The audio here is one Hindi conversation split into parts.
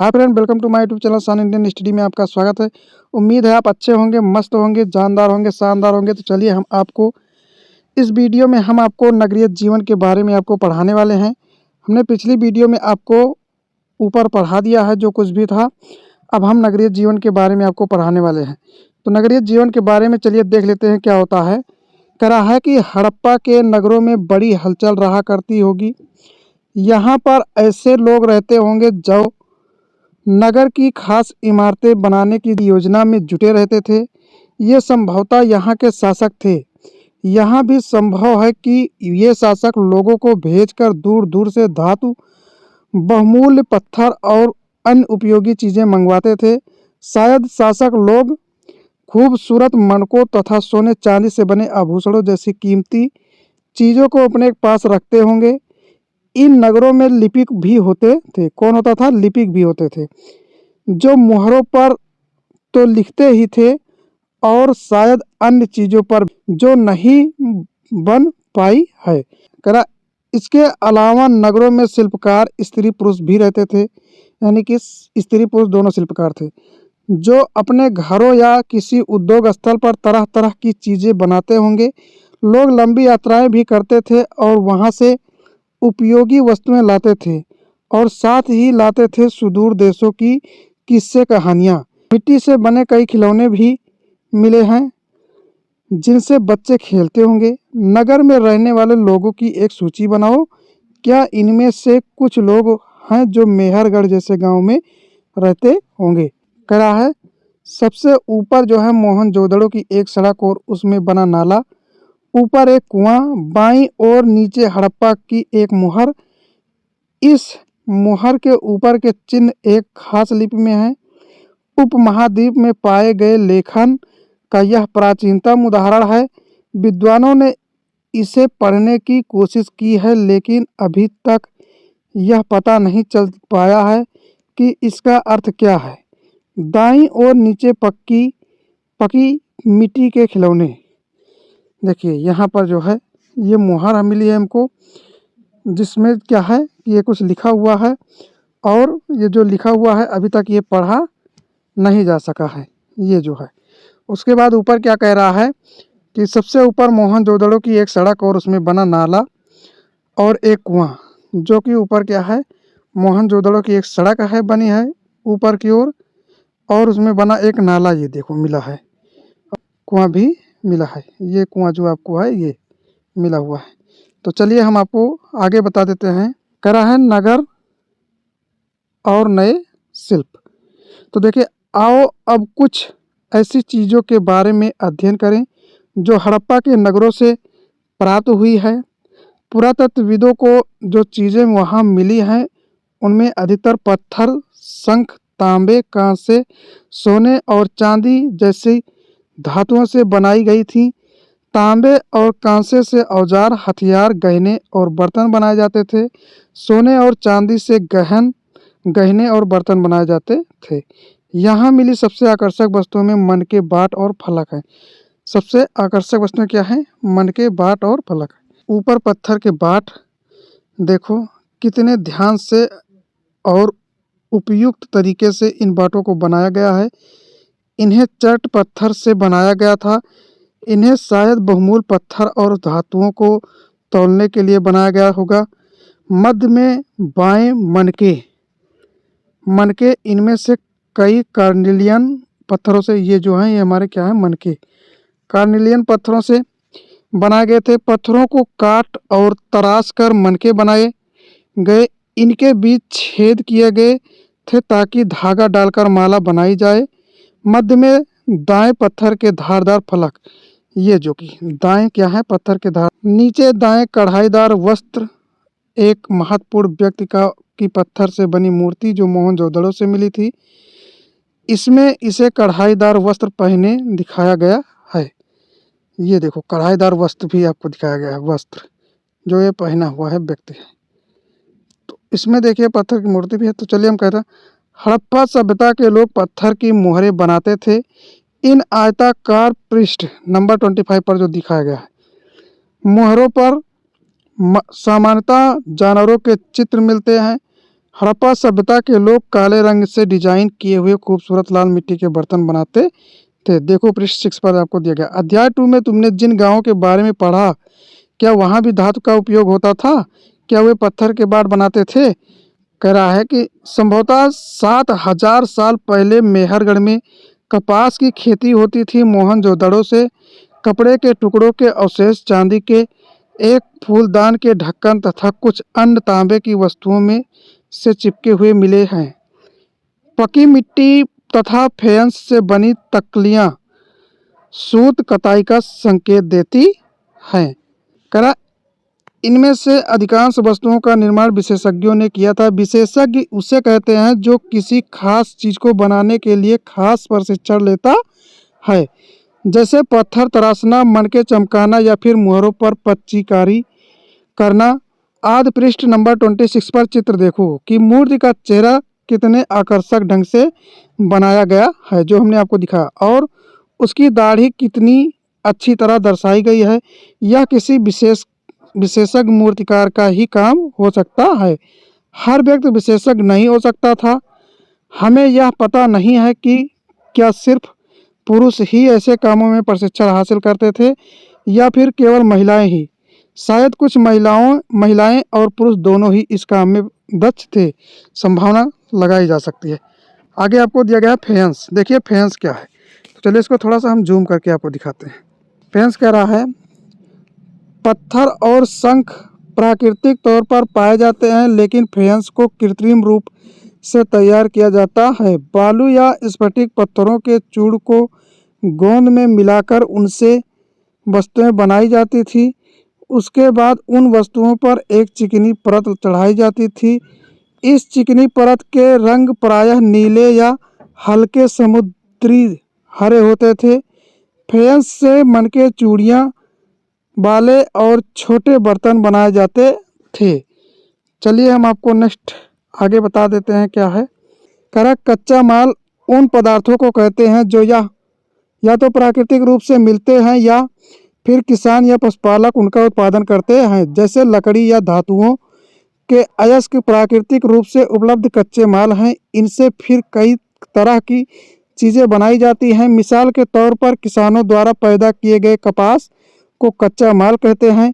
Hi friend, welcome to my YouTube channel Sun Indian study में आपका स्वागत है। उम्मीद है आप अच्छे होंगे, मस्त होंगे, जानदार होंगे, शानदार होंगे। तो चलिए हम आपको इस वीडियो में हम आपको नगरीय जीवन के बारे में आपको पढ़ाने वाले हैं। हमने पिछली वीडियो में आपको ऊपर पढ़ा दिया है जो कुछ भी था। अब हम नगरीय जीवन के बारे में आपको पढ़ाने वाले हैं। तो नगरीय जीवन के बारे में चलिए देख लेते हैं क्या होता है। कह रहा है कि हड़प्पा के नगरों में बड़ी हलचल रहा करती होगी। यहाँ पर ऐसे लोग रहते होंगे जो नगर की खास इमारतें बनाने की योजना में जुटे रहते थे। ये संभवतः यहाँ के शासक थे। यहाँ भी संभव है कि ये शासक लोगों को भेजकर दूर दूर से धातु, बहुमूल्य पत्थर और अन्य उपयोगी चीज़ें मंगवाते थे। शायद शासक लोग खूबसूरत मणकों तथा सोने चांदी से बने आभूषणों जैसी कीमती चीज़ों को अपने पास रखते होंगे। इन नगरों में लिपिक भी होते थे। कौन होता था? लिपिक भी होते थे, जो मुहरों पर तो लिखते ही थे और शायद अन्य चीज़ों पर जो नहीं बन पाई है। करा इसके अलावा नगरों में शिल्पकार स्त्री पुरुष भी रहते थे, यानी कि स्त्री पुरुष दोनों शिल्पकार थे, जो अपने घरों या किसी उद्योग स्थल पर तरह तरह की चीज़ें बनाते होंगे। लोग लंबी यात्राएं भी करते थे और वहां से उपयोगी वस्तुएं लाते थे और साथ ही लाते थे सुदूर देशों की किस्से कहानियाँ। मिट्टी से बने कई खिलौने भी मिले हैं जिनसे बच्चे खेलते होंगे। नगर में रहने वाले लोगों की एक सूची बनाओ। क्या इनमें से कुछ लोग हैं जो मेहरगढ़ जैसे गांव में रहते होंगे? कह रहा है सबसे ऊपर जो है मोहनजोदड़ो की एक सड़क और उसमें बना नाला, ऊपर एक कुआं, बाईं और नीचे हड़प्पा की एक मुहर। इस मुहर के ऊपर के चिन्ह एक खास लिपि में है। उपमहाद्वीप में पाए गए लेखन का यह प्राचीनतम उदाहरण है। विद्वानों ने इसे पढ़ने की कोशिश की है, लेकिन अभी तक यह पता नहीं चल पाया है कि इसका अर्थ क्या है। दाईं और नीचे पकी मिट्टी के खिलौने। देखिए यहाँ पर जो है ये मुहर मिली है हमको, जिसमें क्या है कि ये कुछ लिखा हुआ है और ये जो लिखा हुआ है अभी तक ये पढ़ा नहीं जा सका है, ये जो है। उसके बाद ऊपर क्या कह रहा है कि सबसे ऊपर मोहनजोदड़ो की एक सड़क और उसमें बना नाला और एक कुआं, जो कि ऊपर क्या है, मोहनजोदड़ो की एक सड़क है बनी है ऊपर की ओर और उसमें बना एक नाला, ये देखो मिला है, कुआं भी मिला है। ये कुआं जो आपको है ये मिला हुआ है। तो चलिए हम आपको आगे बता देते हैं। कह रहा है नगर और नए शिल्प। तो देखिए आओ अब कुछ ऐसी चीज़ों के बारे में अध्ययन करें जो हड़प्पा के नगरों से प्राप्त हुई है। पुरातत्वविदों को जो चीज़ें वहाँ मिली हैं उनमें अधिकतर पत्थर, शंख, तांबे, कांसे, सोने और चांदी जैसी धातुओं से बनाई गई थी। तांबे और कांसे से औजार, हथियार, गहने और बर्तन बनाए जाते थे। सोने और चांदी से गहने और बर्तन बनाए जाते थे। यहाँ मिली सबसे आकर्षक वस्तुओं में मनके, बाट और फलक है। सबसे आकर्षक वस्तुएं क्या हैं? मनके, बाट और फलक। ऊपर पत्थर के बाट देखो कितने ध्यान से और उपयुक्त तरीके से इन बाटों को बनाया गया है। इन्हें चट पत्थर से बनाया गया था। इन्हें शायद बहुमूल्य पत्थर और धातुओं को तौलने के लिए बनाया गया होगा। मध्य में बाएं मनके इनमें से कई कार्नेलियन पत्थरों से, ये जो हैं ये हमारे क्या है, मनके कार्नेलियन पत्थरों से बनाए गए थे। पत्थरों को काट और तराश कर मनके बनाए गए। इनके बीच छेद किए गए थे ताकि धागा डालकर माला बनाई जाए। मध्य में दाएं पत्थर के धारदार फलक, ये जो कि दाएं क्या है, पत्थर के धार। नीचे दाएं कढ़ाईदार वस्त्र, एक महत्वपूर्ण व्यक्ति की पत्थर से बनी मूर्ति जो मोहनजोदड़ो से मिली थी। इसमें इसे कढ़ाईदार वस्त्र पहने दिखाया गया है। ये देखो कढ़ाईदार वस्त्र भी आपको दिखाया गया है, वस्त्र जो ये पहना हुआ है व्यक्ति है। तो इसमें देखिए पत्थर की मूर्ति भी है। तो चलिए हम कहते हैं हड़प्पा सभ्यता के लोग पत्थर की मुहरें बनाते थे। इन आयताकार पृष्ठ नंबर 25 पर जो दिखाया गया है, मुहरों पर सामान्यतः जानवरों के चित्र मिलते हैं। हड़प्पा सभ्यता के लोग काले रंग से डिजाइन किए हुए खूबसूरत लाल मिट्टी के बर्तन बनाते थे। देखो पृष्ठ 6 पर आपको दिया गया। अध्याय 2 में तुमने जिन गांवों के बारे में पढ़ा, क्या वहां भी धातु का उपयोग होता था? क्या वे पत्थर के बाट बनाते थे? कह रहा है कि संभवतः 7,000 साल पहले मेहरगढ़ में कपास की खेती होती थी। मोहनजोदड़ो से कपड़े के टुकड़ों के अवशेष, चांदी के एक फूलदान के ढक्कन तथा कुछ अन्य तांबे की वस्तुओं में से चिपके हुए मिले हैं। पकी मिट्टी तथा फेयंस से बनी तकलियां सूत कताई का संकेत देती हैं। करा इनमें से अधिकांश वस्तुओं का निर्माण विशेषज्ञों ने किया था। विशेषज्ञ उसे कहते हैं जो किसी खास चीज को बनाने के लिए खास प्रशिक्षण लेता है, जैसे पत्थर तराशना, मनके चमकाना या फिर मुहरों पर पच्चीकारी करना आदि। पृष्ठ नंबर 26 पर चित्र देखो कि मूर्ति का चेहरा कितने आकर्षक ढंग से बनाया गया है, जो हमने आपको दिखाया, और उसकी दाढ़ी कितनी अच्छी तरह दर्शाई गई है। यह किसी विशेषज्ञ मूर्तिकार का ही काम हो सकता है। हर व्यक्ति विशेषज्ञ नहीं हो सकता था। हमें यह पता नहीं है कि क्या सिर्फ पुरुष ही ऐसे कामों में प्रशिक्षण हासिल करते थे या फिर केवल महिलाएं ही। शायद कुछ महिलाएं और पुरुष दोनों ही इस काम में दक्ष थे। संभावना लगाई जा सकती है। आगे आपको दिया गया है फेयंस। देखिए फेयंस क्या है, तो चलिए इसको थोड़ा सा हम जूम करके आपको दिखाते हैं। फेयंस कह रहा है पत्थर और शंख प्राकृतिक तौर पर पाए जाते हैं, लेकिन फेयंस को कृत्रिम रूप से तैयार किया जाता है। बालू या स्फटिक पत्थरों के चूर्ण को गोंद में मिलाकर उनसे वस्तुएं बनाई जाती थी। उसके बाद उन वस्तुओं पर एक चिकनी परत चढ़ाई जाती थी। इस चिकनी परत के रंग प्रायः नीले या हल्के समुद्री हरे होते थे। फेयंस से मनके, चूड़ियाँ, बाले और छोटे बर्तन बनाए जाते थे। चलिए हम आपको नेक्स्ट आगे बता देते हैं क्या है। करा कच्चा माल उन पदार्थों को कहते हैं जो या तो प्राकृतिक रूप से मिलते हैं या फिर किसान या पशुपालक उनका उत्पादन करते हैं, जैसे लकड़ी या धातुओं के अयस्क प्राकृतिक रूप से उपलब्ध कच्चे माल हैं। इनसे फिर कई तरह की चीज़ें बनाई जाती हैं। मिसाल के तौर पर किसानों द्वारा पैदा किए गए कपास को कच्चा माल कहते हैं,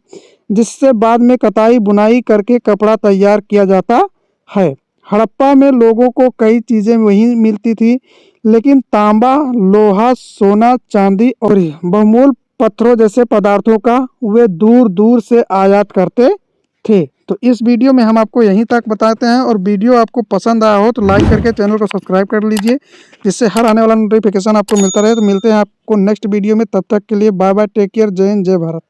जिससे बाद में कताई बुनाई करके कपड़ा तैयार किया जाता है। हड़प्पा में लोगों को कई चीज़ें वहीं मिलती थी, लेकिन तांबा, लोहा, सोना, चांदी और बहुमूल्य पत्थरों जैसे पदार्थों का वे दूर दूर से आयात करते थे। तो इस वीडियो में हम आपको यहीं तक बताते हैं, और वीडियो आपको पसंद आया हो तो लाइक करके चैनल को सब्सक्राइब कर लीजिए, जिससे हर आने वाला नोटिफिकेशन आपको मिलता रहे। तो मिलते हैं आपको नेक्स्ट वीडियो में, तब तक के लिए बाय बाय, टेक केयर, जय हिंद, जय भारत।